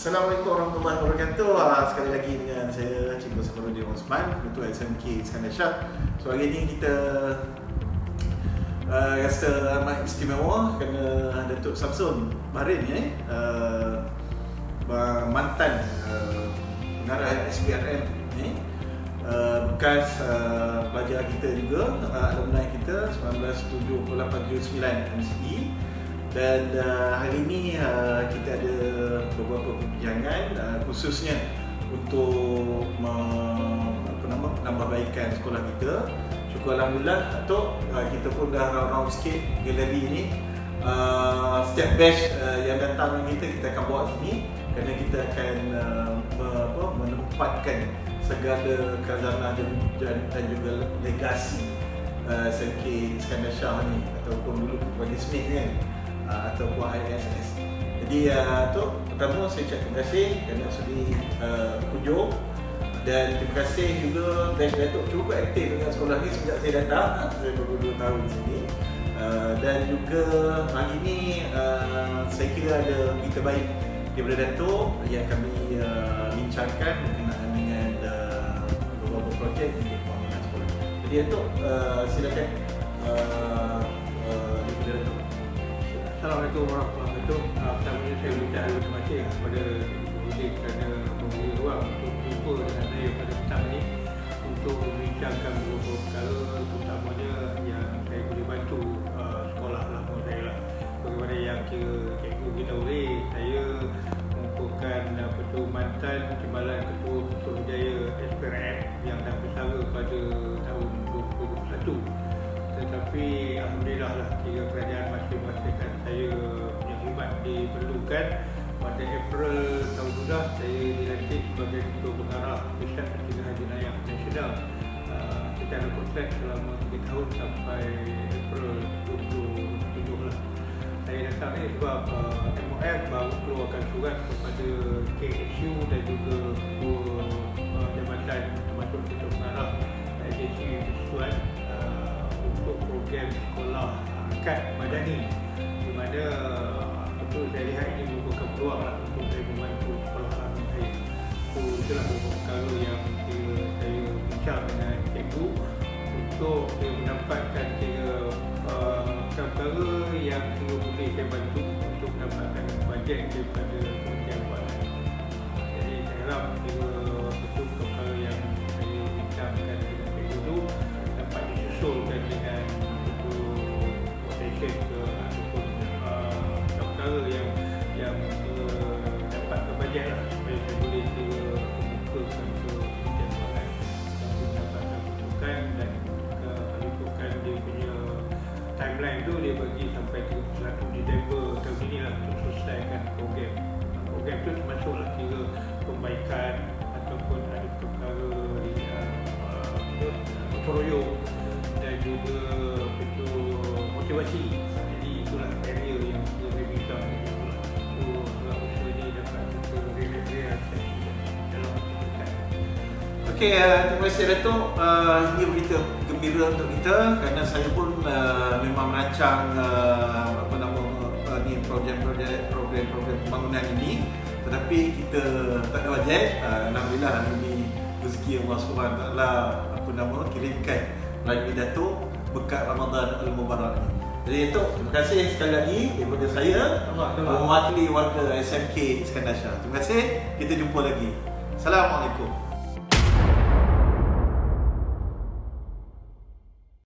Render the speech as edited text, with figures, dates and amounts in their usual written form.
Assalamualaikum warahmatullahi wabarakatuh. Sekali lagi dengan saya Cikgu Safarudin Osman, Ketua SMK Iskandar Shah. So hari ni kita rasa amat istimewa kerana Datuk Samsul Bahrain mantan pengarah SPRM bekas pelajar kita juga, alumni kita 1978-79 MCE. Dan hari ini kita ada beberapa perbincangan khususnya untuk menambahbaikan sekolah kita. Syukur Alhamdulillah Datuk, kita pun dah round-round sikit galeri ni. Setiap batch yang datang kita akan bawa sini kerana kita akan menempatkan segala khazanah dan juga legasi SMK Iskandar Shah ni, ataupun dulu bagi Smith kan, ataupun ISS. Jadi tu pertama saya ucap terima kasih kerana sudi kunjung, dan terima kasih juga batch Datuk cukup aktif dengan sekolah ni sejak saya datang. Saya baru 2 tahun di sini, dan juga hari ni saya kira ada berita baik daripada Datuk yang kami bincangkan berkenaan dengan beberapa projek untuk pembangunan sekolah. Jadi Datuk silakan daripada Datuk. Assalamualaikum warahmatullahi wabarakatuh. Pertamanya saya ucapkan terima kasih kepada Ibu kerana memberi ruang untuk berjumpa dengan saya pada petang ini untuk membincangkan beberapa perkara, terutamanya yang saya boleh bantu sekolah lama saya lah. Bagaimana yang cikgu kita boleh, saya merupakan mantan Timbalan Ketua Putrajaya SPRM yang dah bersara pada tahun 2021. Tetapi alhamdulillah lah, kira kerajaan masih memastikan saya punya khidmat diperlukan. Pada April tahun sudah saya dilantik sebagai Ketua Pengarah Pusat Pencegahan Jenayah Nasional secara kontrak selama 3 tahun sampai April 2027 lah. Saya datang ni sebab MOF baru keluarkan surat kepada KSU dan juga dua jabatan termasuk Ketua Pengarah agensi persekutuan untuk program sekolah akad madani, di mana betul saya lihat ini merupakan peluang lah untuk saya membantu sekolah anak saya. So itulah beberapa perkara yang saya bincang dengan cikgu untuk mendapatkan perkara yang boleh saya bantu untuk mendapatkan bajet daripada Kementerian Keuangan. Jadi saya harap betul perkara yang saya bincangkan dengan cikgu itu dapat disusulkan dengan quotation ke ataupun perkara yang dapatkan bajet lah, supaya saya boleh kemukakan ke Kementerian Keuangan untuk mendapatkan rujukan, dan ikutkan dia punya timeline tu dia bagi sampai 31 Disember tahun ini lah untuk selesaikan program. Program tu termasuklah kira perbaikan ataupun ada perkara royong dan juga motivasi. Jadi itulah area yang kita bincang untuk usaha ini dapat kita realisasi dalam kehidupan. Okey, terima kasih Datuk. Ini berita gembira untuk kita kerana saya pun memang merancang program pembangunan ini, tetapi kita tak ada bajet. Alhamdulillah hari ini rezeki Allah SWT kirimkan melalui Datuk berkat Ramadan Al-Mubarak ini. Jadi Datuk, terima kasih sekali lagi daripada saya mewakili warga SMK Iskandar Shah. Terima kasih, kita jumpa lagi. Assalamualaikum.